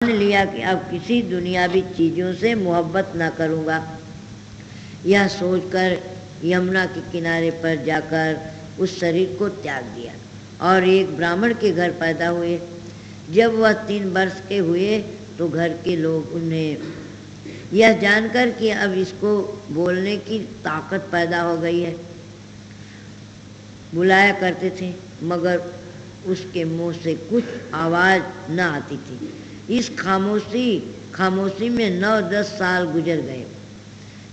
ठान लिया कि अब किसी दुनियावी चीज़ों से मोहब्बत ना करूँगा। यह सोचकर यमुना के किनारे पर जाकर उस शरीर को त्याग दिया और एक ब्राह्मण के घर पैदा हुए। जब वह 3 वर्ष के हुए तो घर के लोग उन्हें यह जानकर कि अब इसको बोलने की ताकत पैदा हो गई है बुलाया करते थे, मगर उसके मुंह से कुछ आवाज़ न आती थी। इस खामोशी में 9-10 साल गुजर गए।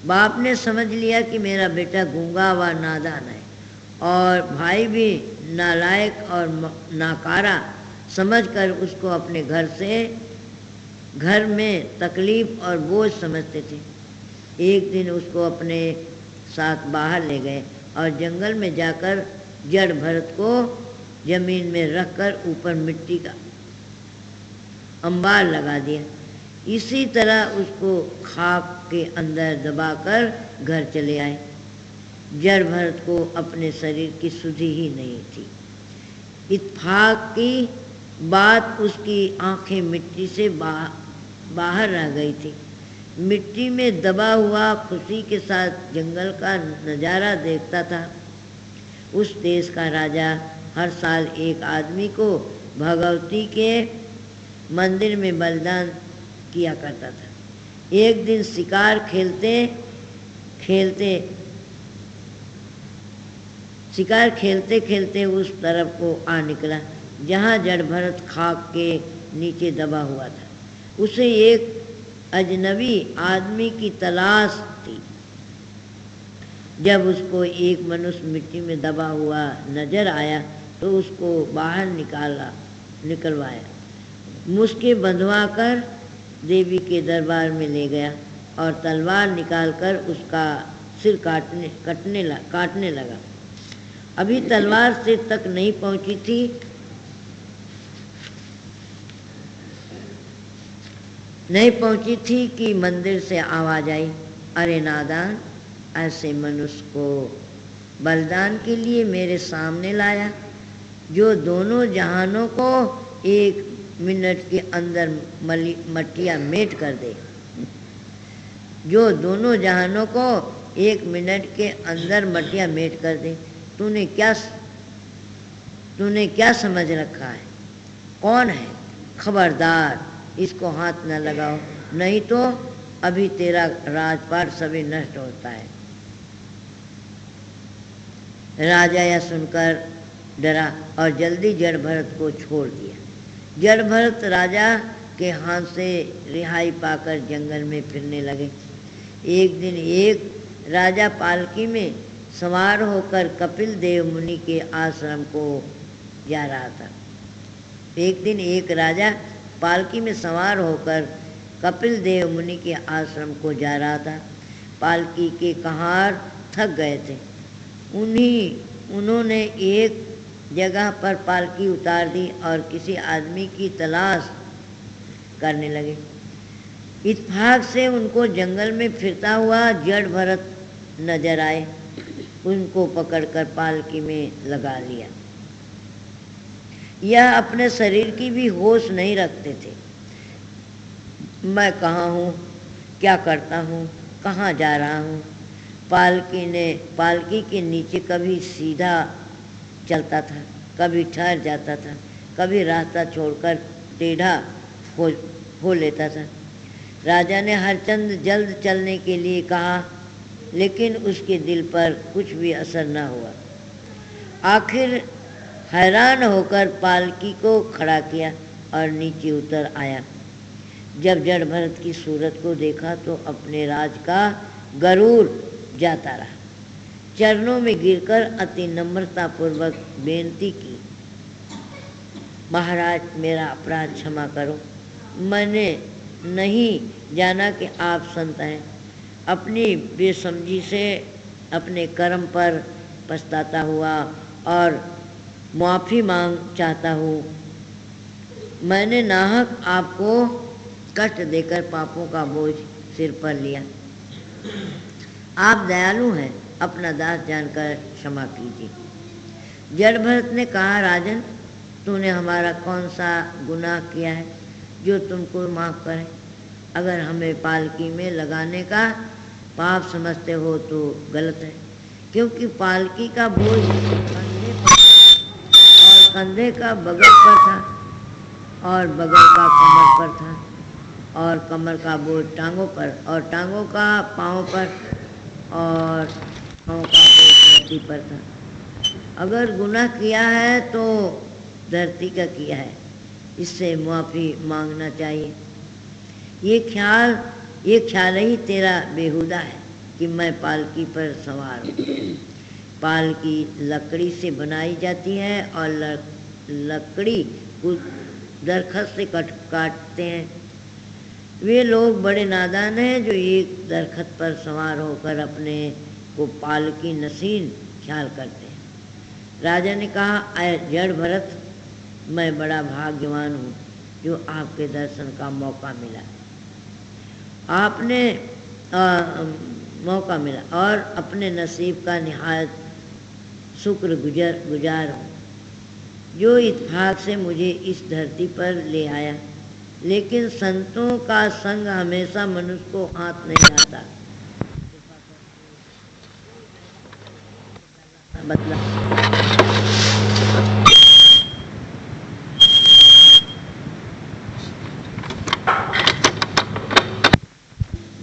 बाप ने समझ लिया कि मेरा बेटा गूंगा व नादान है और भाई भी नालायक और नाकारा समझकर उसको अपने घर में तकलीफ और बोझ समझते थे। एक दिन उसको अपने साथ बाहर ले गए और जंगल में जाकर जड़ भरत को जमीन में रखकर ऊपर मिट्टी का अंबार लगा दिया। इसी तरह उसको खाक के अंदर दबाकर घर चले आए। जड़ भरत को अपने शरीर की सुधि ही नहीं थी। इत्तेफाक की बात उसकी आंखें मिट्टी से बाहर रह गई थी। मिट्टी में दबा हुआ खुशी के साथ जंगल का नज़ारा देखता था। उस देश का राजा हर साल एक आदमी को भगवती के मंदिर में बलिदान किया करता था। एक दिन शिकार खेलते खेलते उस तरफ को आ निकला जहाँ जड़ भरत खाक के नीचे दबा हुआ था। उसे एक अजनबी आदमी की तलाश थी। जब उसको एक मनुष्य मिट्टी में दबा हुआ नजर आया तो उसको बाहर निकलवाया, मुश्के बंधवा कर देवी के दरबार में ले गया और तलवार निकालकर उसका सिर काटने लगा। अभी तलवार सिर तक नहीं पहुंची थी कि मंदिर से आवाज आई, अरे नादान, ऐसे मनुष्य को बलिदान के लिए मेरे सामने लाया जो दोनों जहानों को 1 मिनट के अंदर मटिया मेट कर दे। जो दोनों जहानों को 1 मिनट के अंदर मटिया मेट कर दे। तूने क्या समझ रखा है? कौन है? खबरदार इसको हाथ न लगाओ, नहीं तो अभी तेरा राजपाट सभी नष्ट होता है। राजा यह सुनकर डरा और जल्दी जड़ भरत को छोड़ दिया। जड़ भरत राजा के हाथ से रिहाई पाकर जंगल में फिरने लगे। एक दिन एक राजा पालकी में सवार होकर कपिल देव मुनि के आश्रम को जा रहा था। एक दिन एक राजा पालकी में सवार होकर कपिल देव मुनि के आश्रम को जा रहा था। पालकी के कहार थक गए थे। उन्होंने एक जगह पर पालकी उतार दी और किसी आदमी की तलाश करने लगे। इत्तेफाक से उनको जंगल में फिरता हुआ जड़ भरत नजर आए। उनको पकड़कर पालकी में लगा लिया। यह अपने शरीर की भी होश नहीं रखते थे। मैं कहाँ हूँ, क्या करता हूँ, कहाँ जा रहा हूँ। पालकी के नीचे कभी सीधा चलता था, कभी ठहर जाता था, कभी रास्ता छोड़कर टेढ़ा हो लेता था। राजा ने हरचंद जल्द चलने के लिए कहा, लेकिन उसके दिल पर कुछ भी असर न हुआ। आखिर हैरान होकर पालकी को खड़ा किया और नीचे उतर आया। जब जड़ भरत की सूरत को देखा तो अपने राज का गरूर जाता रहा। चरणों में गिरकर अति नम्रतापूर्वक बेनती की, महाराज मेरा अपराध क्षमा करो। मैंने नहीं जाना कि आप संत हैं। अपनी बेसमझी से अपने कर्म पर पछताता हुआ और माफ़ी मांग चाहता हूँ। मैंने नाहक आपको कष्ट देकर पापों का बोझ सिर पर लिया। आप दयालु हैं, अपना दास जानकर क्षमा कीजिए। जड़ भरत ने कहा, राजन, तूने हमारा कौन सा गुनाह किया है जो तुमको माफ़ करे। अगर हमें पालकी में लगाने का पाप समझते हो तो गलत है, क्योंकि पालकी का बोझ कंधे पर और कंधे का बगल पर था और बगल का कमर पर था और कमर का बोझ टांगों पर और टांगों का पाँव पर और पाँव का बोझ धरती पर था। अगर गुनाह किया है तो धरती का किया है, इससे माफ़ी मांगना चाहिए। ये ख्याल ही तेरा बेहुदा है कि मैं पालकी पर सवार हूँ। पालकी लकड़ी से बनाई जाती है और लकड़ी कुछ दरख्त से काटते हैं। वे लोग बड़े नादान हैं जो एक दरख्त पर सवार होकर अपने को पालकी नसीन ख्याल करते हैं। राजा ने कहा, अय जड़ भरत, मैं बड़ा भाग्यवान हूँ जो आपके दर्शन का मौका मिला। आपने मौका मिला और अपने नसीब का निहायत शुक्र गुजार हूँ जो इत्तेफाक से मुझे इस धरती पर ले आया। लेकिन संतों का संग हमेशा मनुष्य को हाथ नहीं आता। बदला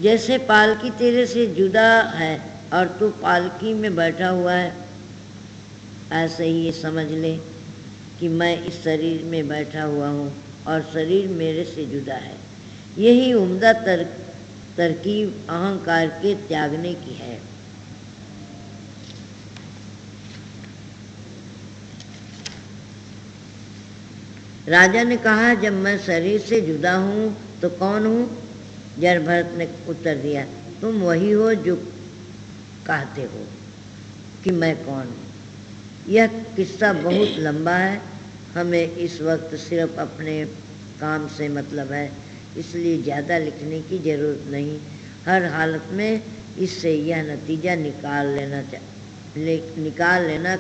जैसे पालकी तेरे से जुदा है और तू पालकी में बैठा हुआ है, ऐसे ही ये समझ ले कि मैं इस शरीर में बैठा हुआ हूँ और शरीर मेरे से जुदा है। यही उम्दा तरकीब अहंकार के त्यागने की है। राजा ने कहा, जब मैं शरीर से जुदा हूँ तो कौन हूँ? जड़ भरत ने उत्तर दिया, तुम वही हो जो कहते हो कि मैं कौन हूँ। यह किस्सा बहुत लंबा है, हमें इस वक्त सिर्फ अपने काम से मतलब है, इसलिए ज़्यादा लिखने की ज़रूरत नहीं। हर हालत में इससे यह नतीजा निकाल लेना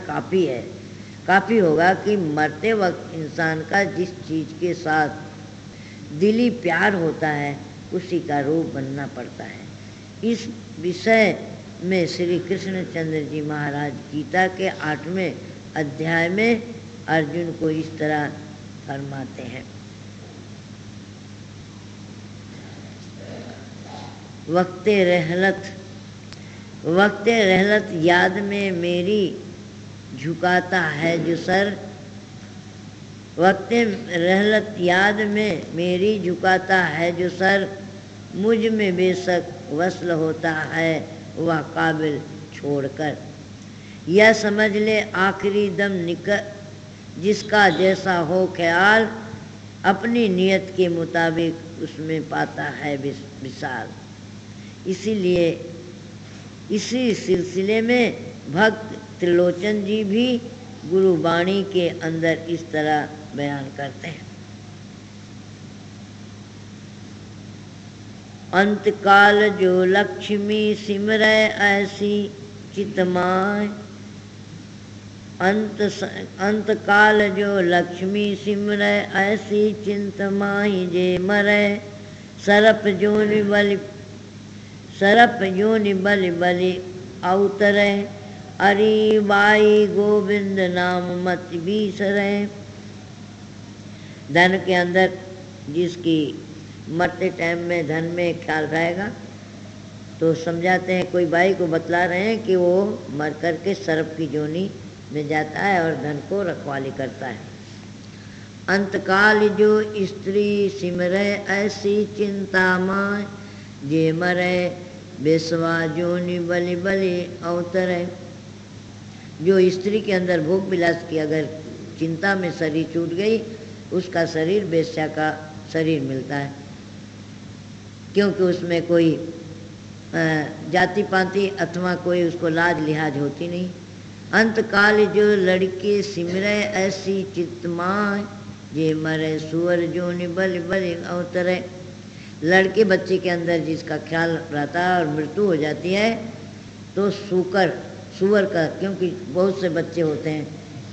काफ़ी होगा कि मरते वक्त इंसान का जिस चीज़ के साथ दिली प्यार होता है उसी का रूप बनना पड़ता है। इस विषय में श्री कृष्णचंद्र जी महाराज गीता के 8वें अध्याय में अर्जुन को इस तरह फरमाते हैं, वक्ते रहलत याद में मेरी झुकाता है जो सर। वक्ते रहलत याद में मेरी झुकाता है जो सर। मुझ में बेशक वसल होता है वह काबिल छोड़कर। यह समझ ले आखिरी दम जिसका जैसा हो ख्याल, अपनी नियत के मुताबिक उसमें पाता है विशाल। इसीलिए इसी सिलसिले में भक्त त्रिलोचन जी भी गुरुवाणी के अंदर इस तरह बयान करते हैं, अंतकाल जो लक्ष्मी सिमरै ऐसी चितमाय। अंतकाल जो लक्ष्मी सिमरै ऐसी चिंतमाई जे मरै। सरप जोनि बलि अवतरै। अरी बाई गोविंद नाम मत बीसरै। धन के अंदर जिसकी मरते टाइम में धन में ख्याल रहेगा तो समझाते हैं, कोई बाई को बतला रहे हैं कि वो मर कर के सर्प की जोनी में जाता है और धन को रखवाली करता है। अंतकाल जो स्त्री सिमरै ऐसी चिंता माय। जे मरै बेसवा जोनि बलि अवतरै। जो स्त्री के अंदर भोग विलास की अगर चिंता में शरीर छूट गई, उसका शरीर वेश्या का शरीर मिलता है, क्योंकि उसमें कोई जाति पाति अथवा कोई उसको लाज लिहाज होती नहीं। अंतकाल जो लड़के सिमरै ऐसी चितमाय। जे मरे सुअर जोनि बलि अवतरै। लड़के बच्चे के अंदर जिसका ख्याल रहता है और मृत्यु हो जाती है तो सुअर का, क्योंकि बहुत से बच्चे होते हैं,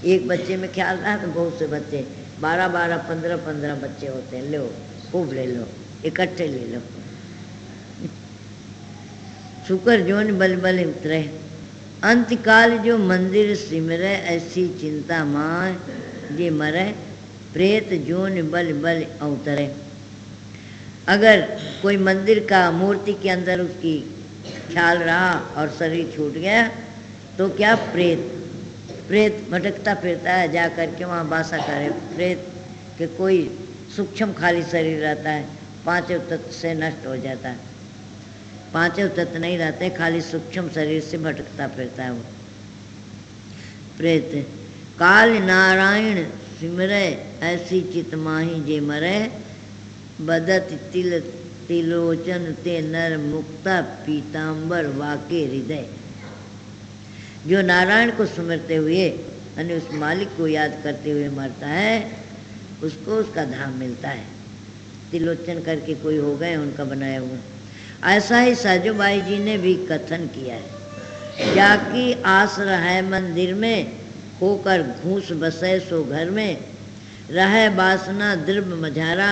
एक बच्चे में ख्याल रहा तो बहुत से बच्चे 12-12, 15-15 बच्चे होते हैं। लो खूब ले लो, इकट्ठे ले लो। शुकर जोन बल बल उतरे, अंतकाल जो मंदिर सिमरे, ऐसी चिंता माँ जे मरे, प्रेत जोन बल बल अवतरे। अगर कोई मंदिर का मूर्ति के अंदर उसकी ख्याल रहा और शरीर छूट गया तो क्या प्रेत भटकता फिरता है, जा कर के वहाँ वासा करे। प्रेत के कोई सूक्ष्म खाली शरीर रहता है, पांचों तत्व से नष्ट हो जाता है, पांचों तत्व नहीं रहते, खाली सूक्ष्म शरीर से भटकता फिरता है वो प्रेत। काल नारायण सिमरे, ऐसी चित माही जे मरे, बदत तिल तिलोचन ते नर मुक्ता, पीताम्बर वाके हृदय। जो नारायण को सुमरते हुए यानी उस मालिक को याद करते हुए मरता है, उसको उसका धाम मिलता है। तिलोचन करके कोई हो गए उनका बनाया हुआ। ऐसा ही साजूबाई जी ने भी कथन किया है, जाकी आस रहे मंदिर में, होकर घूस बसे सो घर में, रहे वासना दृढ़ मझारा,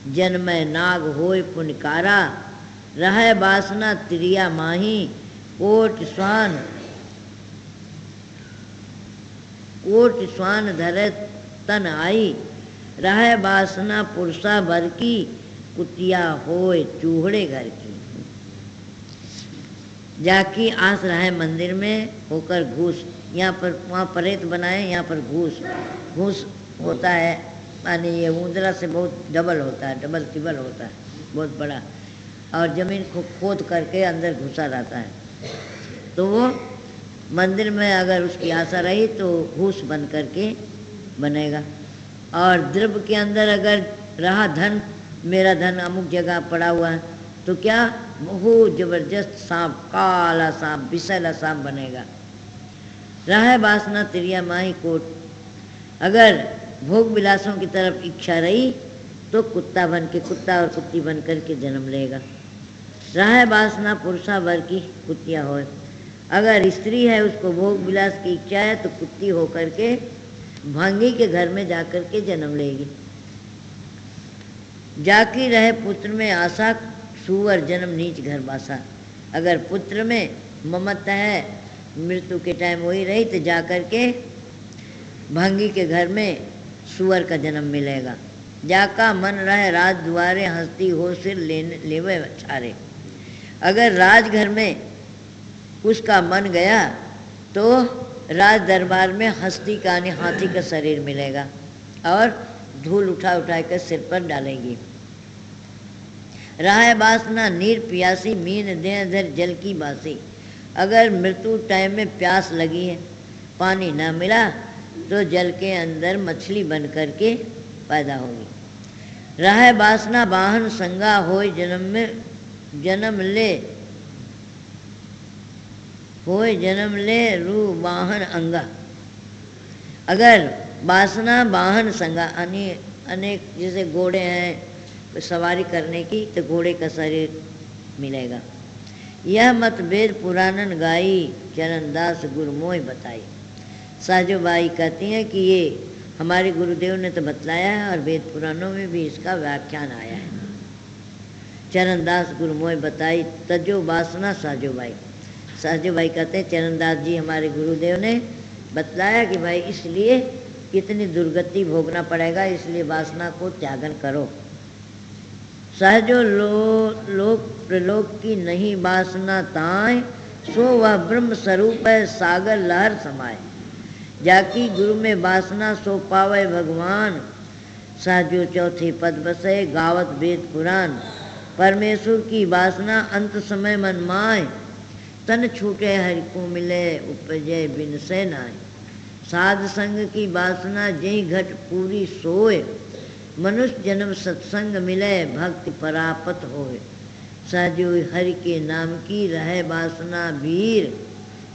जन्मय नाग होय पुनकारा, रहे वासना त्रिया माही, कोट स्वान धरे तन आई, रहे वासना पुरुषा भर की, कुतिया होय चूहड़े घर की। जाकी आस रहे मंदिर में, होकर घूस, यहाँ पर वहाँ प्रेत बनाए, यहाँ पर घूस होता है, माने ये ऊंदरा से बहुत डबल होता है, डबल टिबल होता है, बहुत बड़ा, और जमीन को खोद करके अंदर घुसा रहता है। तो वो मंदिर में अगर उसकी आशा रही तो घूस बन करके बनेगा। और द्रव्य के अंदर अगर रहा धन, मेरा धन अमुक जगह पड़ा हुआ है, तो क्या बहुत जबरदस्त सांप, काला सांप, विषैला सांप बनेगा। रहे वासना त्रिया माही कोट, अगर भोग विलासों की तरफ इच्छा रही तो कुत्ता बन के, कुत्ता और कुत्ती बन करके जन्म लेगा। रहे वासना पुरुषा वर की, कुतिया हो, अगर स्त्री है उसको भोग विलास की इच्छा है तो कुत्ती होकर के भांगी के घर में जाकर के जन्म लेगी। जाकी रहे पुत्र में आशा, सुअर जन्म नीच घर बासा, अगर पुत्र में ममता है, मृत्यु के टाइम वही रही तो जाकर के भांगी के घर में सुअर का जन्म मिलेगा। जाका मन रहे राज द्वारे, हंसती हो सिर लेवे छारे, अगर राजघर में उसका मन गया तो राज दरबार में हस्ती का यानी हाथी का शरीर मिलेगा और धूल उठा उठा कर सिर पर डालेगी। राह वासना नीर प्यासी, मीन दे धर जल की बासी, अगर मृत्यु टाइम में प्यास लगी है, पानी ना मिला तो जल के अंदर मछली बन करके पैदा होगी। राह वासना वाहन संगा होय, जन्म ले रू वाहन अंगा, अगर वासना वाहन संगा अनेक जैसे घोड़े हैं सवारी करने की तो घोड़े का शरीर मिलेगा। यह मत वेद पुराणन गाई, चरणदास गुरुमोय बताई। साजोबाई कहती हैं कि ये हमारे गुरुदेव ने तो बतलाया है और वेद पुराणों में भी इसका व्याख्यान आया है। चरणदास गुरुमोय बताई, तजो वासना साजोबाई। साजोबाई कहते हैं चरणदास जी हमारे गुरुदेव ने बतलाया कि भाई इसलिए कितनी दुर्गति भोगना पड़ेगा, इसलिए वासना को त्यागन करो। सहजो लोक प्रलोक की नहीं वासना ताय, सो वह ब्रह्म स्वरूप है सागर लहर समाए। जाकी गुरु में वासना सो पावे भगवान, सहजो चौथे पद बसे गावत वेद पुराण। परमेश्वर की वासना अंत समय मन माय, तन छूटे हरि को मिले उपजय बिन से नाय। साध संग की वासना जही घट पूरी सोए, मनुष्य जन्म सत्संग मिले भक्ति परापत होए। सहजो हरि के नाम की रहे वासना वीर,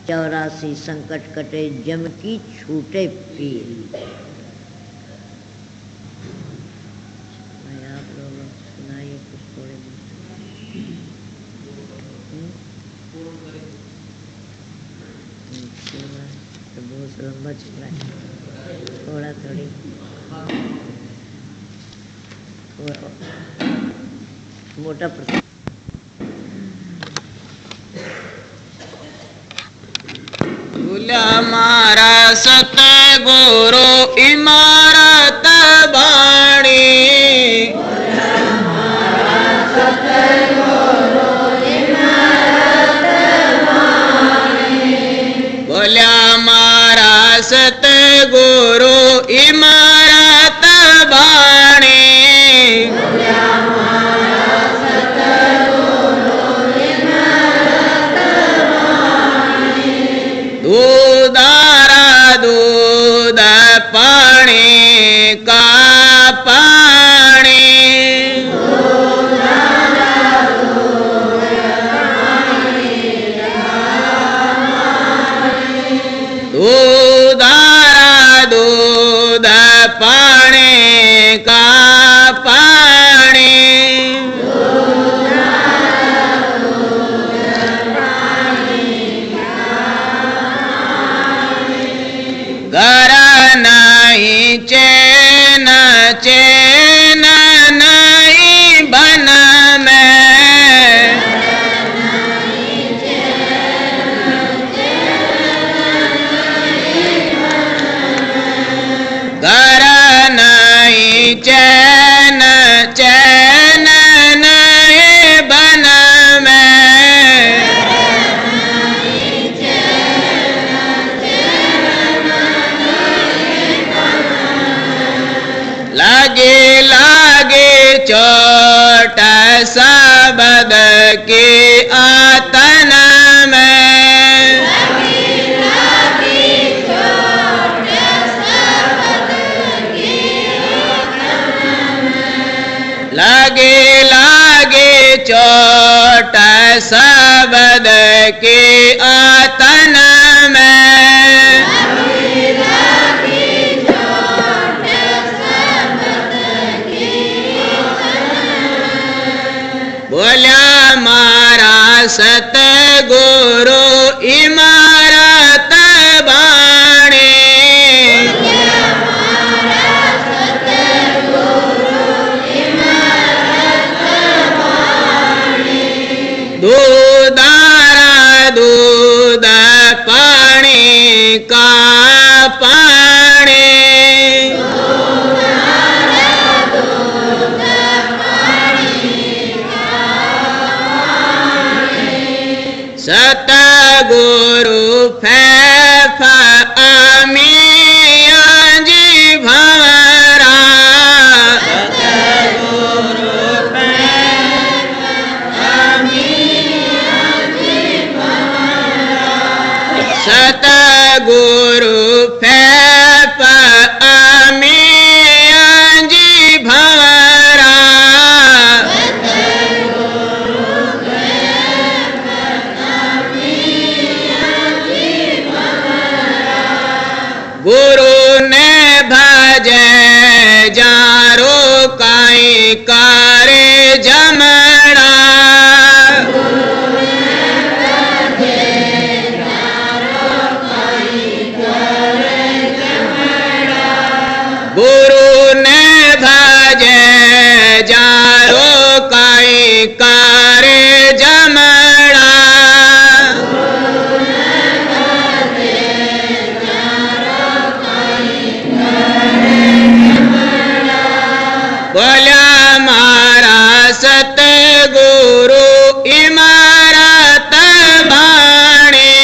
84 संकट कटे जम की छूटे पीर। आप लोग सुनाइए कुछ थोड़े तो बहुत लंबा चल रहा है, थोड़ा थोड़ी मोटा प्रसंग। बोला मारा सतगुरु इमारत बाणी, बोला मारा सतगुरु इमारत बाणी, दूधारा दूध पानी का पानी, दूधारा दूध पानी का पानी, घर नहीं चैन चैन नहीं बन में, घर नहीं चैन चैन नहीं बन में, लागे लागे चोट सबद के आतन में, लागे लागे चोट सबद के आतन में, बोला मारा सतगुरु इमारत बाणी, दूधारा दूध पानी का पानी, सतगुरु फैफ अमिया जी भंवरा, सतगुरु फैफ अमिया जी भंवरा, सतगुरु फैफ अमिया जी भंवरा, गुरु ने भजे जारो काई करे जमना, गुरु ने भजे जारो काई करे जमना, बोला मारा सतगुरु इमारत बाणी,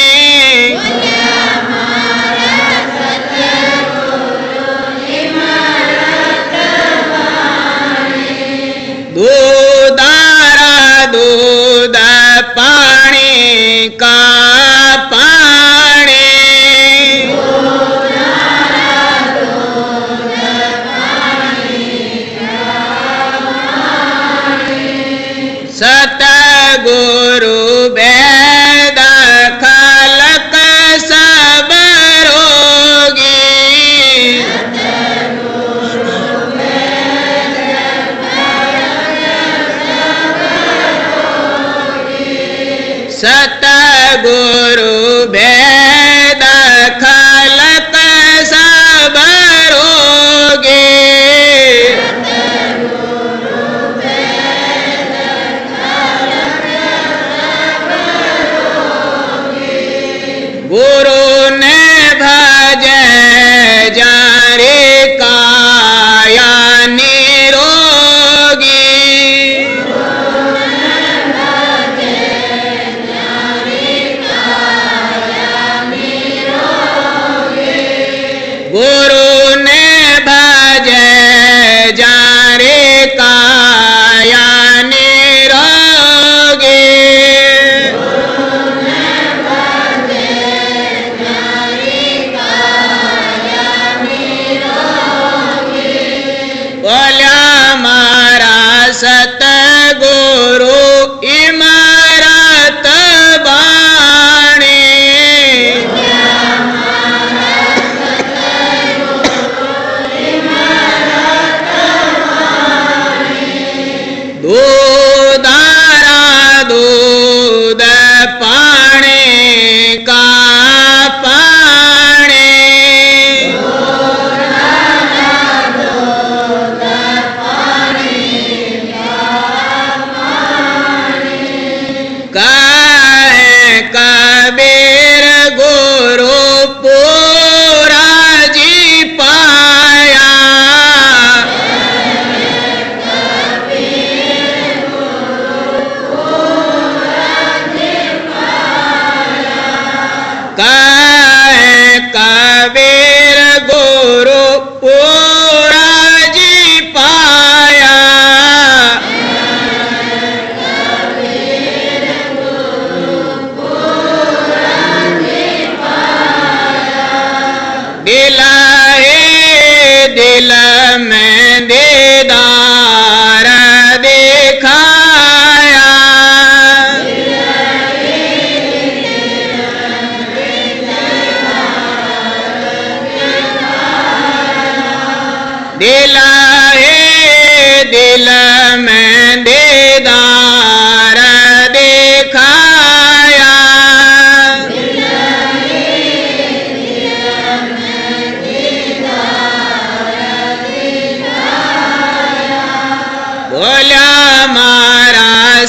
दूधारा दूध पानी का पानी, सतगुरु वेद खलक सब रोगी, सतगुरु वेद खलक सब रोगी,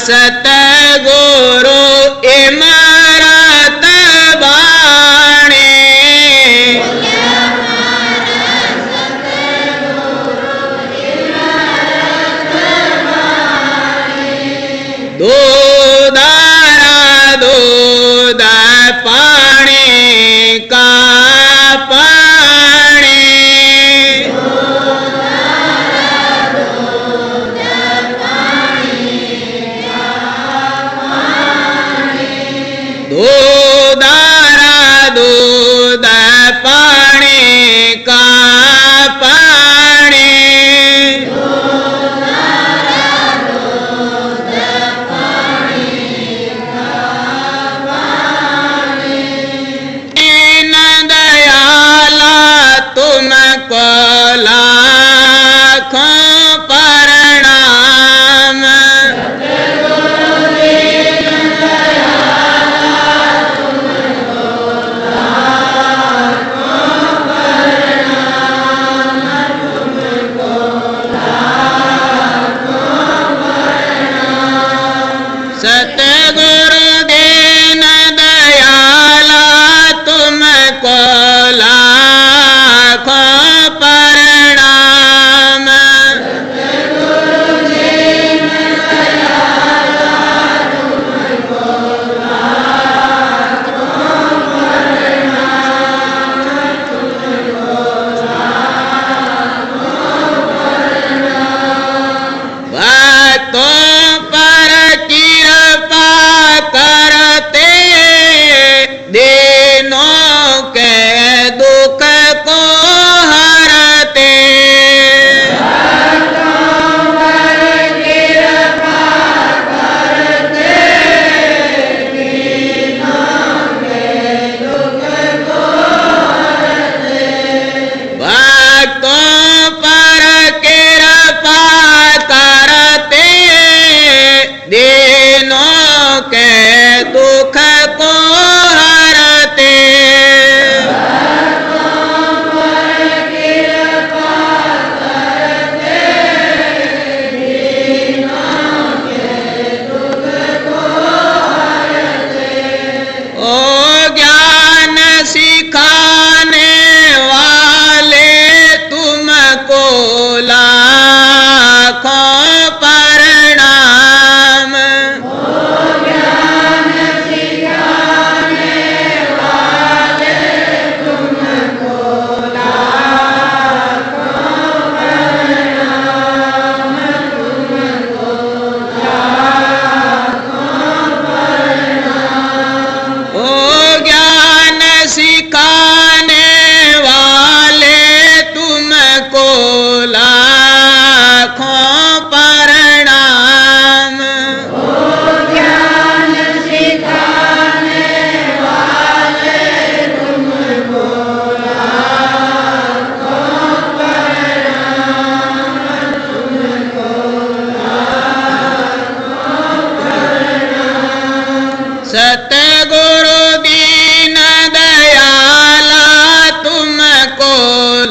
सतगुरु इमरत बाणी दूधारा दूध पानी का पानी दूधारा दूध पानी का पानी इन दयाला तुमको लाखों प्रणाम सतगुरु दीन दयाला तुमको लाखों प्रणाम भक्तों पर कृपा करते दीनों के दुख को हरते भक्तों पर कृपा करते दीनों के दुख को हरते ओ ज्ञान सिखाने वाले तुमको लाखों प्रणाम ओ ज्ञान सिखाने वाले तुमको लाखों प्रणाम सतगुरु दीन दयाला तुमको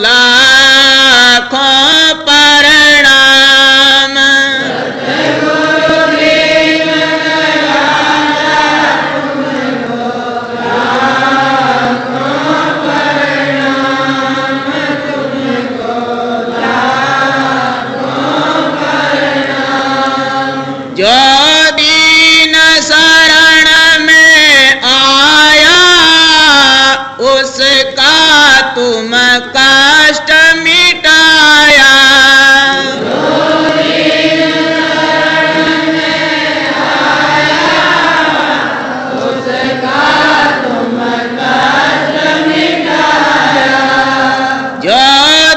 लाखों प्रणाम जो दीन शरण में आया उसका तुम कष्ट मिटाया जो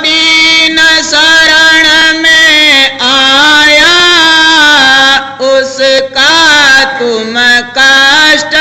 दीन शरण में आया उसका तुम कष्ट